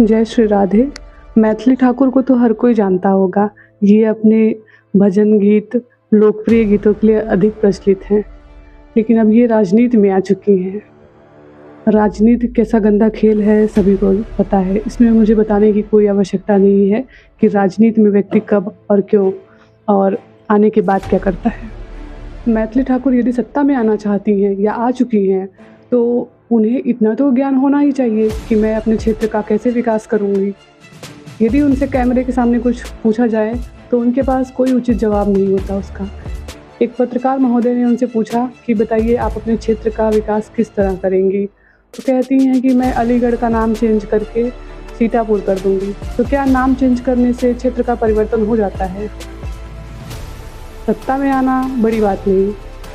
जय श्री राधे। मैथिली ठाकुर को तो हर कोई जानता होगा। ये अपने भजन गीत, लोकप्रिय गीतों के लिए अधिक प्रचलित हैं। लेकिन अब ये राजनीति में आ चुकी हैं। राजनीति कैसा गंदा खेल है सभी को पता है। इसमें मुझे बताने की कोई आवश्यकता नहीं है कि राजनीति में व्यक्ति कब और क्यों और आने के बाद क्या करता है। मैथिली ठाकुर यदि सत्ता में आना चाहती हैं या आ चुकी हैं, तो उन्हें इतना तो ज्ञान होना ही चाहिए कि मैं अपने क्षेत्र का कैसे विकास करूँगी। यदि उनसे कैमरे के सामने कुछ पूछा जाए तो उनके पास कोई उचित जवाब नहीं होता उसका। एक पत्रकार महोदय ने उनसे पूछा कि बताइए आप अपने क्षेत्र का विकास किस तरह करेंगी, तो कहती हैं कि मैं अलीगढ़ का नाम चेंज करके सीतापुर कर दूँगी। तो क्या नाम चेंज करने से क्षेत्र का परिवर्तन हो जाता है? सत्ता में आना बड़ी बात नहीं,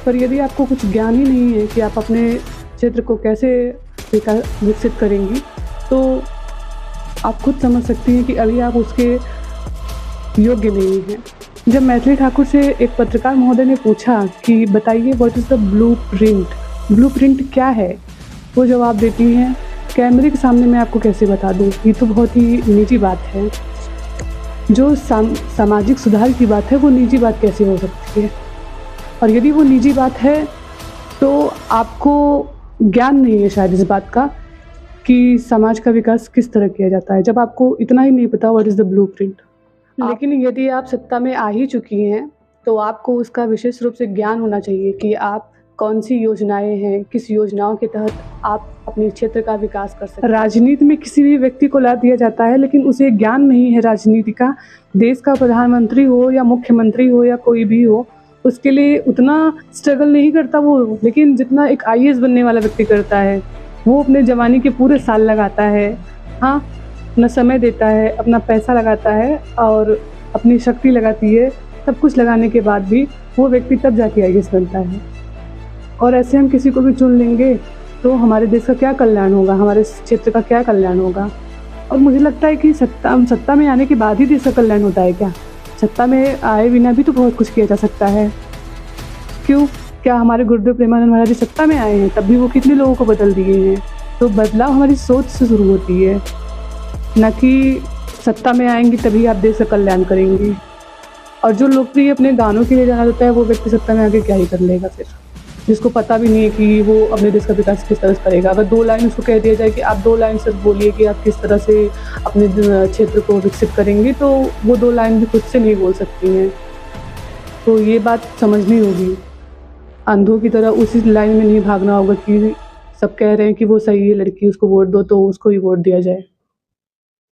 पर यदि आपको कुछ ज्ञान ही नहीं है कि आप अपने क्षेत्र को कैसे विकसित करेंगी, तो आप खुद समझ सकती हैं कि अभी आप उसके योग्य नहीं हैं। जब मैथिली ठाकुर से एक पत्रकार महोदय ने पूछा कि बताइए व्हाट इज़ द ब्लूप्रिंट क्या है, वो जवाब देती हैं कैमरे के सामने मैं आपको कैसे बता दूँ, ये तो बहुत ही निजी बात है। जो सामाजिक सुधार की बात है वो निजी बात कैसे हो सकती है? और यदि वो निजी बात है तो आपको ज्ञान नहीं है शायद इस बात का कि समाज का विकास किस तरह किया जाता है, जब आपको इतना ही नहीं पता व्हाट इज़ द ब्लूप्रिंट। लेकिन यदि आप सत्ता में आ ही चुकी हैं तो आपको उसका विशेष रूप से ज्ञान होना चाहिए कि आप कौन सी योजनाएं हैं, किस योजनाओं के तहत आप अपने क्षेत्र का विकास कर सकते हैं। राजनीति में किसी भी व्यक्ति को ला दिया जाता है लेकिन उसे ज्ञान नहीं है राजनीति का। देश का प्रधानमंत्री हो या मुख्यमंत्री हो या कोई भी हो, उसके लिए उतना स्ट्रगल नहीं करता वो, लेकिन जितना एक आईएएस बनने वाला व्यक्ति करता है। वो अपने जवानी के पूरे साल लगाता है, हाँ, अपना समय देता है, अपना पैसा लगाता है और अपनी शक्ति लगाती है। सब कुछ लगाने के बाद भी वो व्यक्ति तब जाके आईएएस बनता है। और ऐसे हम किसी को भी चुन लेंगे तो हमारे देश का क्या कल्याण होगा, हमारे क्षेत्र का क्या कल्याण होगा। और मुझे लगता है कि सत्ता में आने के बाद ही देश का कल्याण होता है क्या? सत्ता में आए बिना भी तो बहुत कुछ किया जा सकता है। क्यों? क्या हमारे गुरुदेव प्रेमानंद महाराज जी सत्ता में आए हैं तब भी वो कितने लोगों को बदल दिए हैं। तो बदलाव हमारी सोच से शुरू होती है, न कि सत्ता में आएंगी तभी आप देश का कल्याण करेंगी। और जो लोकप्रिय अपने गानों के लिए जाना जाता है वो व्यक्ति सत्ता में आके क्या ही कर लेगा फिर, जिसको पता भी नहीं है कि वो अपने देश का विकास किस तरह से करेगा। अगर 2 लाइन उसको कह दिया जाए कि आप 2 लाइन सिर्फ बोलिए कि आप किस तरह से अपने क्षेत्र को विकसित करेंगे, तो वो 2 लाइन भी खुद से नहीं बोल सकती हैं। तो ये बात समझनी होगी। अंधों की तरह उसी लाइन में नहीं भागना होगा कि सब कह रहे हैं कि वो सही है लड़की, उसको वोट दो तो उसको ही वोट दिया जाए।